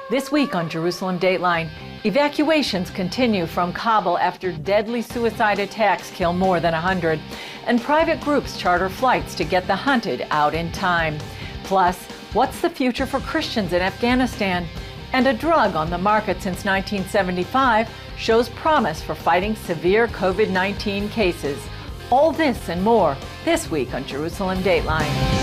This week on Jerusalem Dateline, evacuations continue from Kabul after deadly suicide attacks kill more than 100, and private groups charter flights to get the hunted out in time. Plus, what's the future for Christians in Afghanistan? And a drug on the market since 1975 shows promise for fighting severe COVID-19 cases. All this and more this week on Jerusalem Dateline.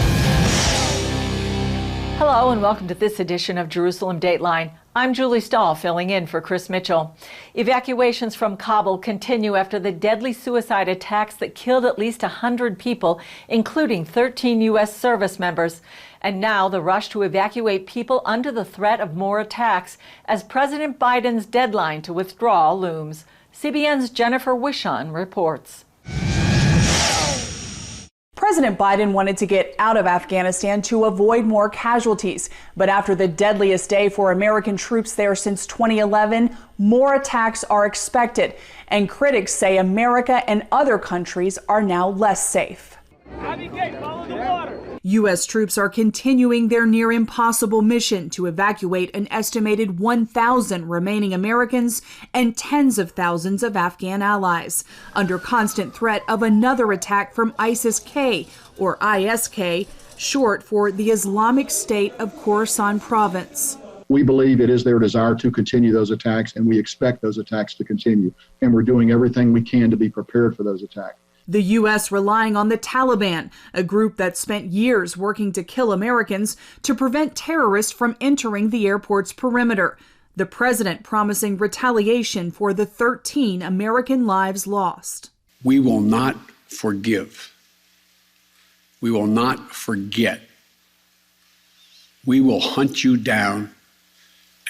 Hello and welcome to this edition of Jerusalem Dateline. I'm Julie Stahl, filling in for Chris Mitchell. Evacuations from Kabul continue after the deadly suicide attacks that killed at least 100 people, including 13 U.S. service members. And now the rush to evacuate people under the threat of more attacks as President Biden's deadline to withdraw looms. CBN's Jennifer Wishon reports. President Biden wanted to get out of Afghanistan to avoid more casualties. But after the deadliest day for American troops there since 2011, more attacks are expected. And critics say America and other countries are now less safe. Follow the water. U.S. troops are continuing their near impossible mission to evacuate an estimated 1,000 remaining Americans and tens of thousands of Afghan allies, under constant threat of another attack from ISIS-K, or ISK, short for the Islamic State of Khorasan province. We believe it is their desire to continue those attacks, and we expect those attacks to continue. And we're doing everything we can to be prepared for those attacks. The U.S. relying on the Taliban, a group that spent years working to kill Americans, to prevent terrorists from entering the airport's perimeter. The president promising retaliation for the 13 American lives lost. We will not forgive. We will not forget. We will hunt you down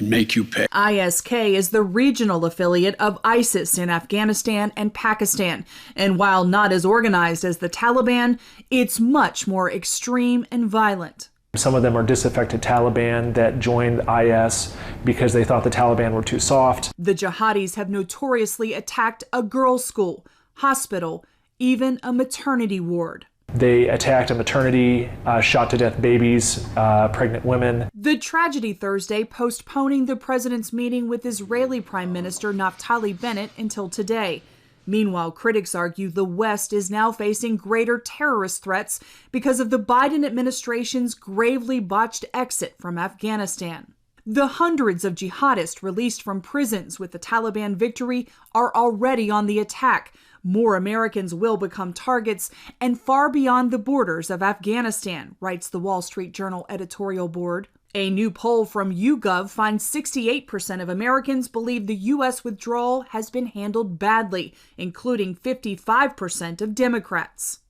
and make you pay. ISK is the regional affiliate of ISIS in Afghanistan and Pakistan. And while not as organized as the Taliban, it's much more extreme and violent. Some of them are disaffected Taliban that joined IS because they thought the Taliban were too soft. The jihadis have notoriously attacked a girls' school, hospital, even a maternity ward. They attacked a maternity, shot to death babies, pregnant women. The tragedy Thursday postponing the president's meeting with Israeli Prime Minister Naftali Bennett until today. Meanwhile, critics argue the West is now facing greater terrorist threats because of the Biden administration's gravely botched exit from Afghanistan. The hundreds of jihadists released from prisons with the Taliban victory are already on the attack. More Americans will become targets and far beyond the borders of Afghanistan, writes the Wall Street Journal editorial board. A new poll from YouGov finds 68% of Americans believe the U.S. withdrawal has been handled badly, including 55% of Democrats.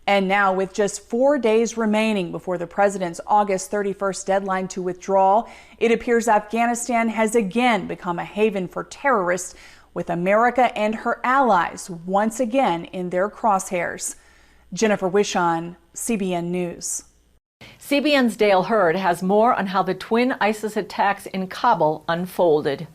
And now, with just 4 days remaining before the president's August 31st deadline to withdraw, it appears Afghanistan has again become a haven for terrorists, with America and her allies once again in their crosshairs. Jennifer Wishon, CBN News. CBN's Dale Hurd has more on how the twin ISIS attacks in Kabul unfolded.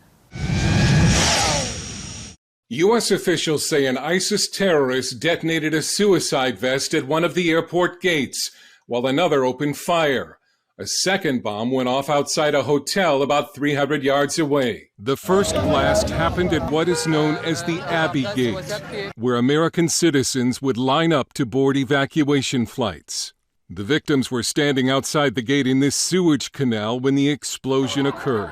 U.S. officials say an ISIS terrorist detonated a suicide vest at one of the airport gates, while another opened fire. A second bomb went off outside a hotel about 300 yards away. The first blast happened at what is known as the Abbey Gate, where American citizens would line up to board evacuation flights. The victims were standing outside the gate in this sewage canal when the explosion occurred.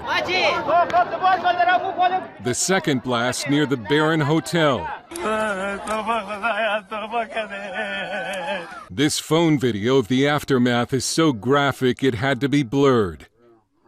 The second blast near the Baron Hotel. This phone video of the aftermath is so graphic it had to be blurred.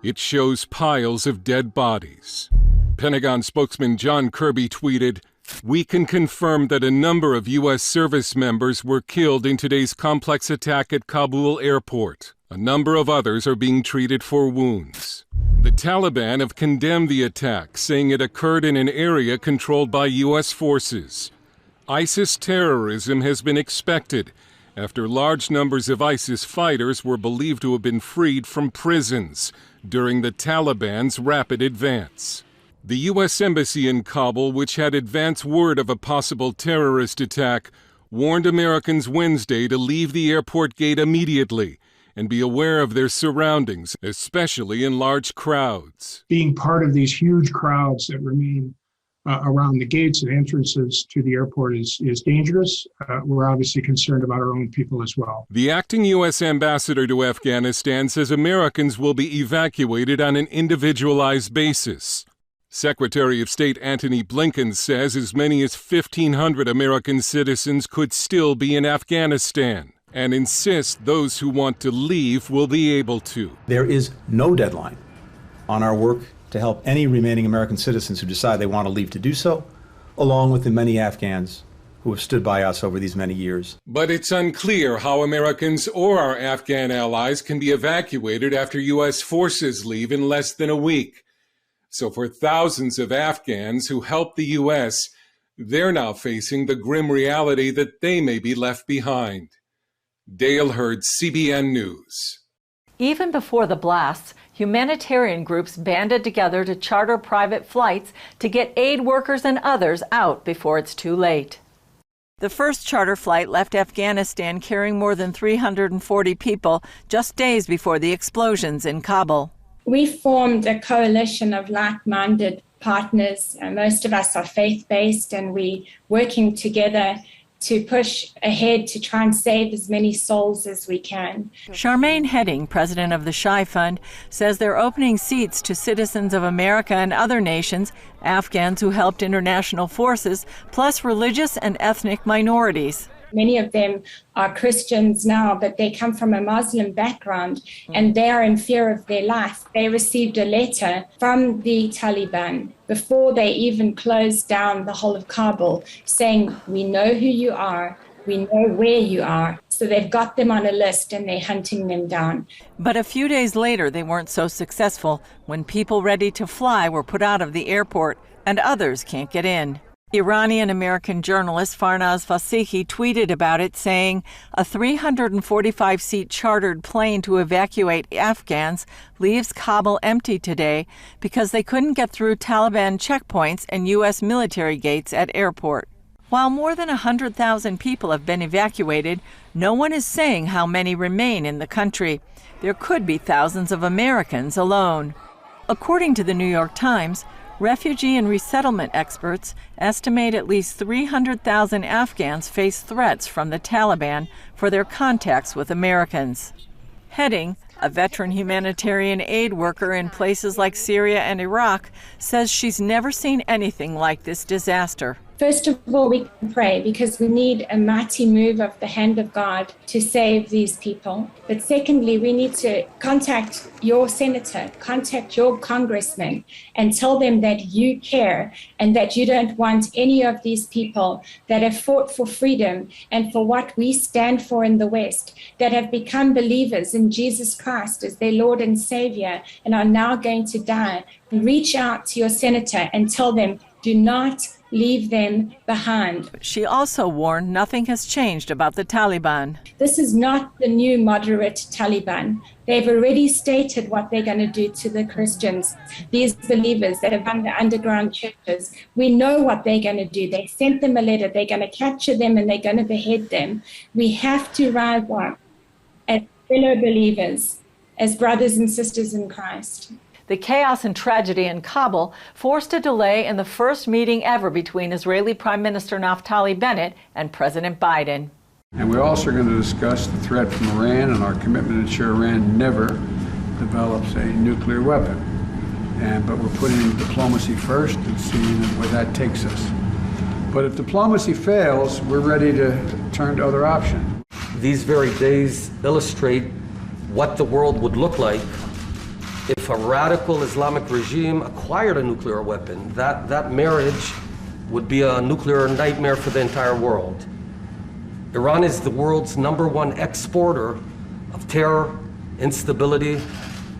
It shows piles of dead bodies. Pentagon spokesman John Kirby tweeted, "We can confirm that a number of U.S. service members were killed in today's complex attack at Kabul airport. A number of others are being treated for wounds." The Taliban have condemned the attack, saying it occurred in an area controlled by U.S. forces. ISIS terrorism has been expected after large numbers of ISIS fighters were believed to have been freed from prisons during the Taliban's rapid advance. The U.S. Embassy in Kabul, which had advance word of a possible terrorist attack, warned Americans Wednesday to leave the airport gate immediately and be aware of their surroundings, especially in large crowds. Being part of these huge crowds that remain around the gates and entrances to the airport is dangerous. We're obviously concerned about our own people as well. The acting U.S. ambassador to Afghanistan says Americans will be evacuated on an individualized basis. Secretary of State Antony Blinken says as many as 1,500 American citizens could still be in Afghanistan, and insists those who want to leave will be able to. There is no deadline on our work to help any remaining American citizens who decide they want to leave to do so, along with the many Afghans who have stood by us over these many years. But it's unclear how Americans or our Afghan allies can be evacuated after U.S. forces leave in less than a week. So for thousands of Afghans who helped the U.S., they're now facing the grim reality that they may be left behind. Dale Hurd, CBN News. Even before the blasts, humanitarian groups banded together to charter private flights to get aid workers and others out before it's too late. The first charter flight left Afghanistan carrying more than 340 people just days before the explosions in Kabul. We formed a coalition of like-minded partners. Most of us are faith-based, and we're working together to push ahead to try and save as many souls as we can. Charmaine Heading, president of the Shy Fund, says they're opening seats to citizens of America and other nations, Afghans who helped international forces, plus religious and ethnic minorities. Many of them are Christians now, but they come from a Muslim background and they are in fear of their life. They received a letter from the Taliban before they even closed down the whole of Kabul saying, "We know who you are, we know where you are." So they've got them on a list and they're hunting them down. But a few days later, they weren't so successful when people ready to fly were put out of the airport and others can't get in. Iranian-American journalist Farnaz Fasihi tweeted about it, saying a 345-seat chartered plane to evacuate Afghans leaves Kabul empty today because they couldn't get through Taliban checkpoints and U.S. military gates at airport. While more than 100,000 people have been evacuated, no one is saying how many remain in the country. There could be thousands of Americans alone. According to the New York Times, refugee and resettlement experts estimate at least 300,000 Afghans face threats from the Taliban for their contacts with Americans. Heading, a veteran humanitarian aid worker in places like Syria and Iraq, says she's never seen anything like this disaster. First of all, we can pray because we need a mighty move of the hand of God to save these people. But secondly, we need to contact your senator, contact your congressman, and tell them that you care and that you don't want any of these people that have fought for freedom and for what we stand for in the West, that have become believers in Jesus Christ as their Lord and Savior and are now going to die. Reach out to your senator and tell them, do not leave them behind. She also warned nothing has changed about the Taliban. This is not the new moderate Taliban. They've already stated what they're going to do to the Christians, these believers that have run the underground churches. We know what they're going to do. They sent them a letter. They're going to capture them and they're going to behead them. We have to rise up as fellow believers, as brothers and sisters in Christ. The chaos and tragedy in Kabul forced a delay in the first meeting ever between Israeli Prime Minister Naftali Bennett and President Biden. And we're also going to discuss the threat from Iran and our commitment to ensure Iran never develops a nuclear weapon. But we're putting diplomacy first and seeing where that takes us. But if diplomacy fails, we're ready to turn to other options. These very days illustrate what the world would look like if a radical Islamic regime acquired a nuclear weapon. That marriage would be a nuclear nightmare for the entire world. Iran is the world's #1 exporter of terror, instability,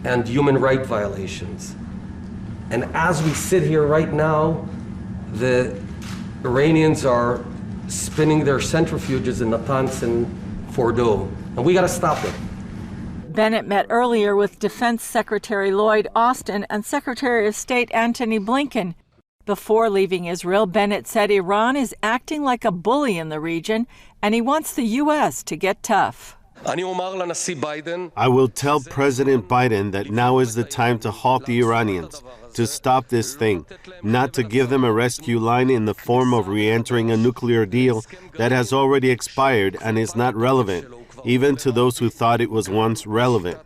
and human rights violations. And as we sit here right now, the Iranians are spinning their centrifuges in Natanz and Fordow, and we got to stop it. Bennett met earlier with Defense Secretary Lloyd Austin and Secretary of State Antony Blinken. Before leaving Israel, Bennett said Iran is acting like a bully in the region, and he wants the U.S. to get tough. I will tell President Biden that now is the time to halt the Iranians, to stop this thing, not to give them a rescue line in the form of re-entering a nuclear deal that has already expired and is not relevant, even to those who thought it was once relevant.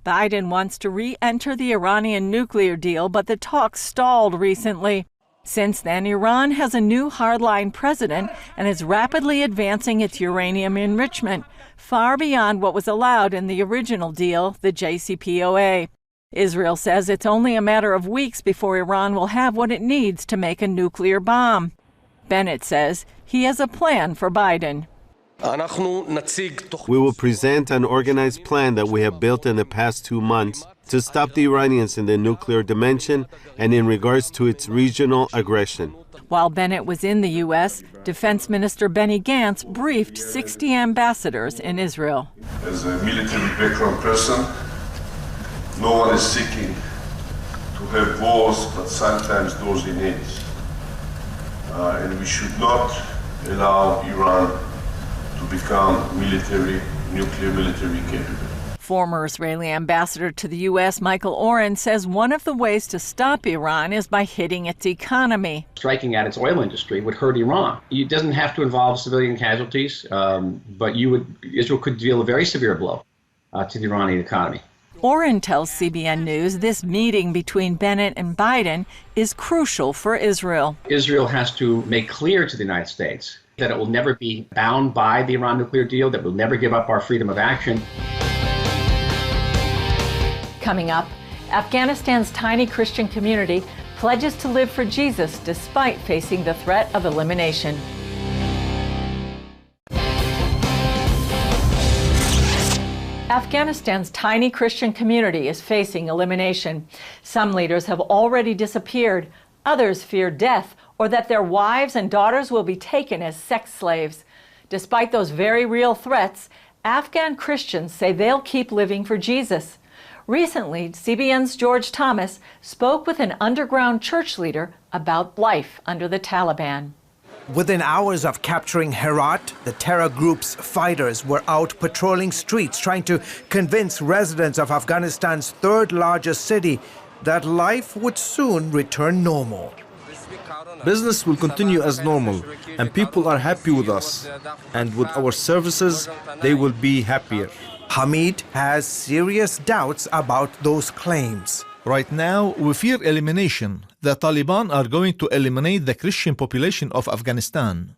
Biden wants to re-enter the Iranian nuclear deal, but the talks stalled recently. Since then, Iran has a new hardline president and is rapidly advancing its uranium enrichment, far beyond what was allowed in the original deal, the JCPOA. Israel says it's only a matter of weeks before Iran will have what it needs to make a nuclear bomb. Bennett says he has a plan for Biden. We will present an organized plan that we have built in the past 2 months to stop the Iranians in the nuclear dimension and in regards to its regional aggression. While Bennett was in the U.S., Defense Minister Benny Gantz briefed 60 ambassadors in Israel. As a military background person, no one is seeking to have wars, but sometimes those in need. And we should not allow Iran to become nuclear military capable. Former Israeli ambassador to the U.S., Michael Oren, says one of the ways to stop Iran is by hitting its economy. Striking at its oil industry would hurt Iran. It doesn't have to involve civilian casualties, but Israel could deal a very severe blow to the Iranian economy. Oren tells CBN News this meeting between Bennett and Biden is crucial for Israel. Israel has to make clear to the United States that it will never be bound by the Iran nuclear deal, that we'll never give up our freedom of action. Coming up, Afghanistan's tiny Christian community pledges to live for Jesus despite facing the threat of elimination. Afghanistan's tiny Christian community is facing elimination. Some leaders have already disappeared. Others fear death or that their wives and daughters will be taken as sex slaves. Despite those very real threats, Afghan Christians say they'll keep living for Jesus. Recently, CBN's George Thomas spoke with an underground church leader about life under the Taliban. Within hours of capturing Herat, the terror group's fighters were out patrolling streets trying to convince residents of Afghanistan's third largest city that life would soon return normal. Business will continue as normal, and people are happy with us. And with our services, they will be happier. Hamid has serious doubts about those claims. Right now, we fear elimination. The Taliban are going to eliminate the Christian population of Afghanistan.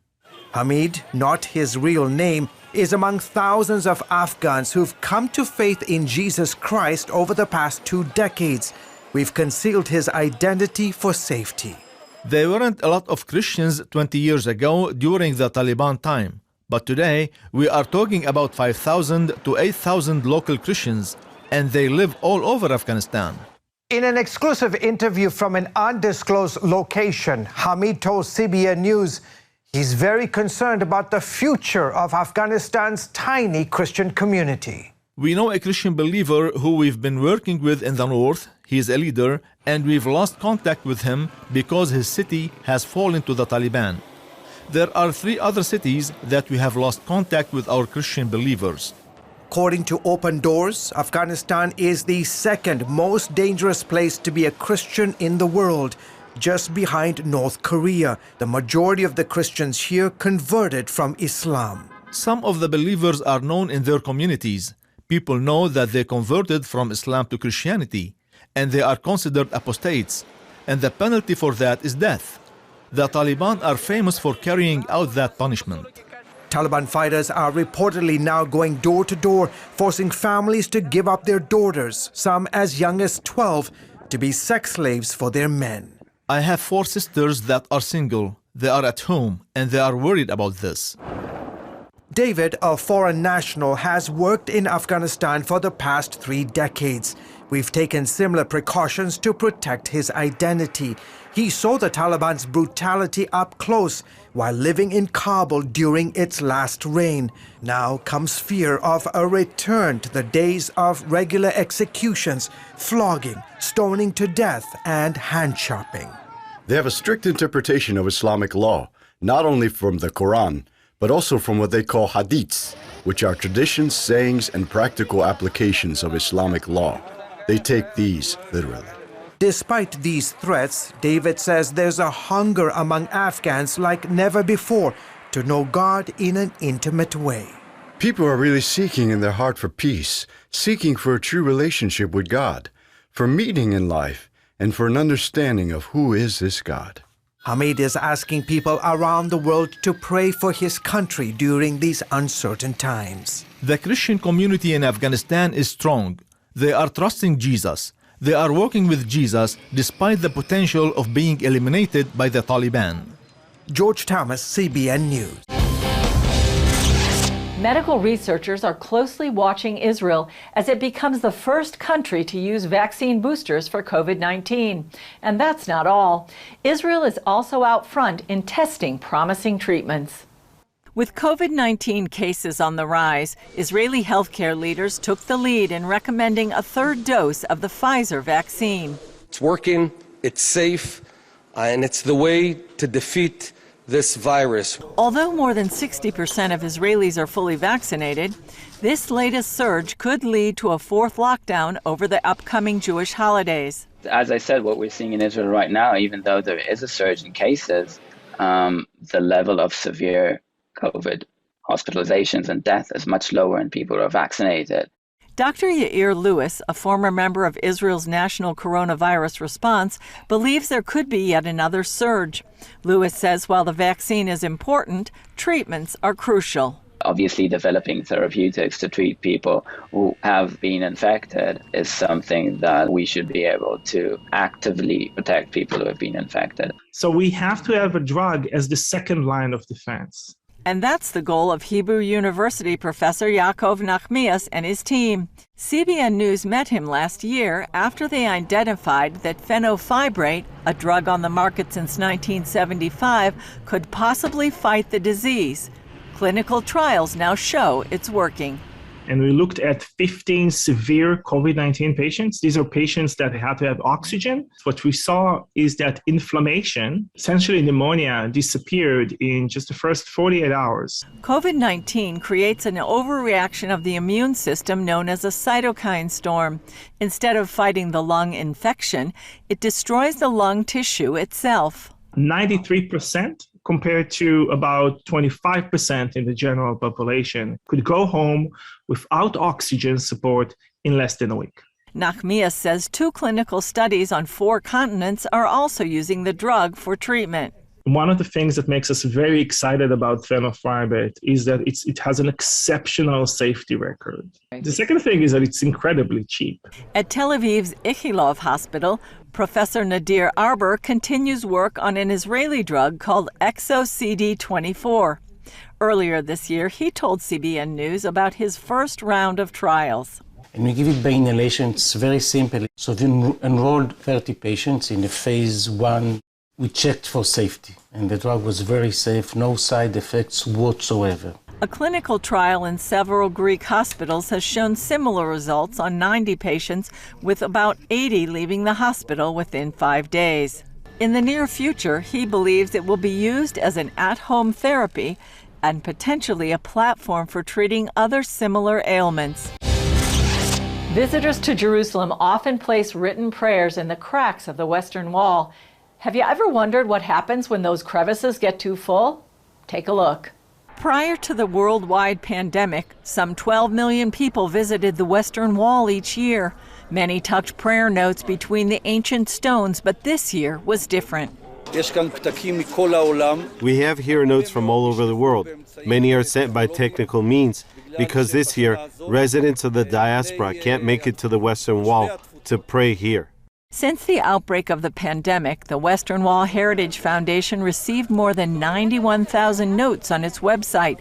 Hamid, not his real name, is among thousands of Afghans who've come to faith in Jesus Christ over the past 2 decades. We've concealed his identity for safety. There weren't a lot of Christians 20 years ago during the Taliban time. But today, we are talking about 5,000 to 8,000 local Christians, and they live all over Afghanistan. In an exclusive interview from an undisclosed location, Hamid told CBN News he's very concerned about the future of Afghanistan's tiny Christian community. We know a Christian believer who we've been working with in the north. He's a leader, and we've lost contact with him because his city has fallen to the Taliban. There are 3 other cities that we have lost contact with our Christian believers. According to Open Doors, Afghanistan is the second most dangerous place to be a Christian in the world, just behind North Korea. The majority of the Christians here converted from Islam. Some of the believers are known in their communities. People know that they converted from Islam to Christianity, and they are considered apostates, and the penalty for that is death. The Taliban are famous for carrying out that punishment. Taliban fighters are reportedly now going door to door, forcing families to give up their daughters, some as young as 12, to be sex slaves for their men. I have 4 sisters that are single. They are at home, and they are worried about this. David, a foreign national, has worked in Afghanistan for the past 3 decades. We've taken similar precautions to protect his identity. He saw the Taliban's brutality up close while living in Kabul during its last reign. Now comes fear of a return to the days of regular executions, flogging, stoning to death, and hand-chopping. They have a strict interpretation of Islamic law, not only from the Quran, but also from what they call hadiths, which are traditions, sayings, and practical applications of Islamic law. They take these literally. Despite these threats, David says there's a hunger among Afghans like never before to know God in an intimate way. People are really seeking in their heart for peace, seeking for a true relationship with God, for meaning in life, and for an understanding of who is this God. Hamid is asking people around the world to pray for his country during these uncertain times. The Christian community in Afghanistan is strong. They are trusting Jesus. They are working with Jesus despite the potential of being eliminated by the Taliban. George Thomas, CBN News. Medical researchers are closely watching Israel as it becomes the first country to use vaccine boosters for COVID-19. And that's not all. Israel is also out front in testing promising treatments. With COVID-19 cases on the rise, Israeli healthcare leaders took the lead in recommending a third dose of the Pfizer vaccine. It's working, it's safe, and it's the way to defeat this virus. Although more than 60% of Israelis are fully vaccinated, this latest surge could lead to a fourth lockdown over the upcoming Jewish holidays. As I said, what we're seeing in Israel right now, even though there is a surge in cases, the level of severe COVID hospitalizations and death is much lower in people who are vaccinated. Dr. Yair Lewis, a former member of Israel's national coronavirus response, believes there could be yet another surge. Lewis says while the vaccine is important, treatments are crucial. Obviously, developing therapeutics to treat people who have been infected is something that we should be able to actively protect people who have been infected. So we have to have a drug as the second line of defense. And that's the goal of Hebrew University professor Yaakov Nachmias and his team. CBN News met him last year after they identified that fenofibrate, a drug on the market since 1975, could possibly fight the disease. Clinical trials now show it's working. And we looked at 15 severe COVID-19 patients. These are patients that had to have oxygen. What we saw is that inflammation, essentially pneumonia, disappeared in just the first 48 hours. COVID-19 creates an overreaction of the immune system known as a cytokine storm. Instead of fighting the lung infection, it destroys the lung tissue itself. 93%. Compared to about 25% in the general population, could go home without oxygen support in less than a week. Nachmias says 2 clinical studies on 4 continents are also using the drug for treatment. One of the things that makes us very excited about fenofibrate is that it has an exceptional safety record. The second thing is that it's incredibly cheap. At Tel Aviv's Ichilov Hospital, Professor Nadir Arber continues work on an Israeli drug called ExoCD24. Earlier this year, he told CBN News about his first round of trials. And we give it by inhalation. It's very simple. So we enrolled 30 patients in the phase 1. We checked for safety, and the drug was very safe, no side effects whatsoever. A clinical trial in several Greek hospitals has shown similar results on 90 patients, with about 80 leaving the hospital within 5 days. In the near future, he believes it will be used as an at-home therapy and potentially a platform for treating other similar ailments. Visitors to Jerusalem often place written prayers in the cracks of the Western Wall. Have you ever wondered what happens when those crevices get too full? Take a look. Prior to the worldwide pandemic, some 12 million people visited the Western Wall each year. Many tucked prayer notes between the ancient stones, but this year was different. We have here notes from all over the world. Many are sent by technical means because this year, residents of the diaspora can't make it to the Western Wall to pray here. Since the outbreak of the pandemic, the Western Wall Heritage Foundation received more than 91,000 notes on its website,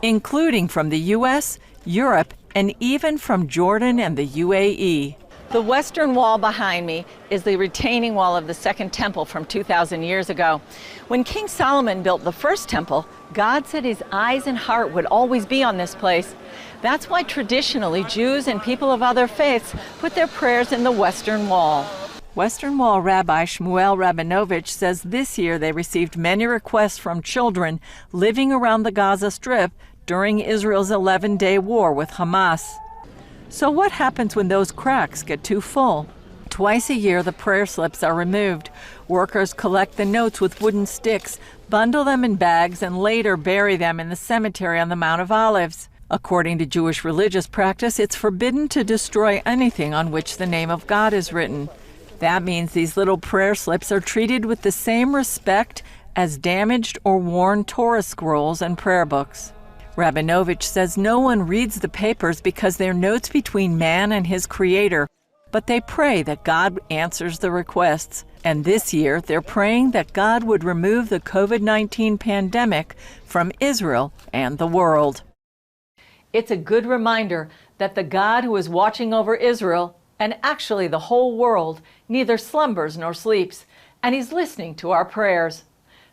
including from the U.S., Europe, and even from Jordan and the UAE. The Western Wall behind me is the retaining wall of the Second Temple from 2,000 years ago. When King Solomon built the first temple, God said his eyes and heart would always be on this place. That's why traditionally Jews and people of other faiths put their prayers in the Western Wall. Western Wall Rabbi Shmuel Rabinovich says this year they received many requests from children living around the Gaza Strip during Israel's 11-day war with Hamas. So what happens when those cracks get too full? Twice a year, the prayer slips are removed. Workers collect the notes with wooden sticks, bundle them in bags, and later bury them in the cemetery on the Mount of Olives. According to Jewish religious practice, it's forbidden to destroy anything on which the name of God is written. That means these little prayer slips are treated with the same respect as damaged or worn Torah scrolls and prayer books. Rabinovich says no one reads the papers because they're notes between man and his Creator, but they pray that God answers the requests. And this year, they're praying that God would remove the COVID-19 pandemic from Israel and the world. It's a good reminder that the God who is watching over Israel, and actually the whole world, neither slumbers nor sleeps, and He's listening to our prayers.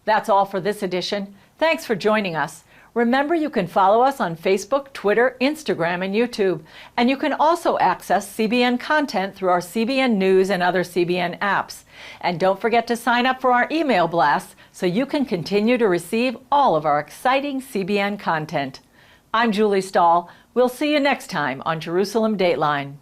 That's all for this edition. Thanks for joining us. Remember, you can follow us on Facebook, Twitter, Instagram, and YouTube. And you can also access CBN content through our CBN News and other CBN apps. And don't forget to sign up for our email blasts so you can continue to receive all of our exciting CBN content. I'm Julie Stahl. We'll see you next time on Jerusalem Dateline.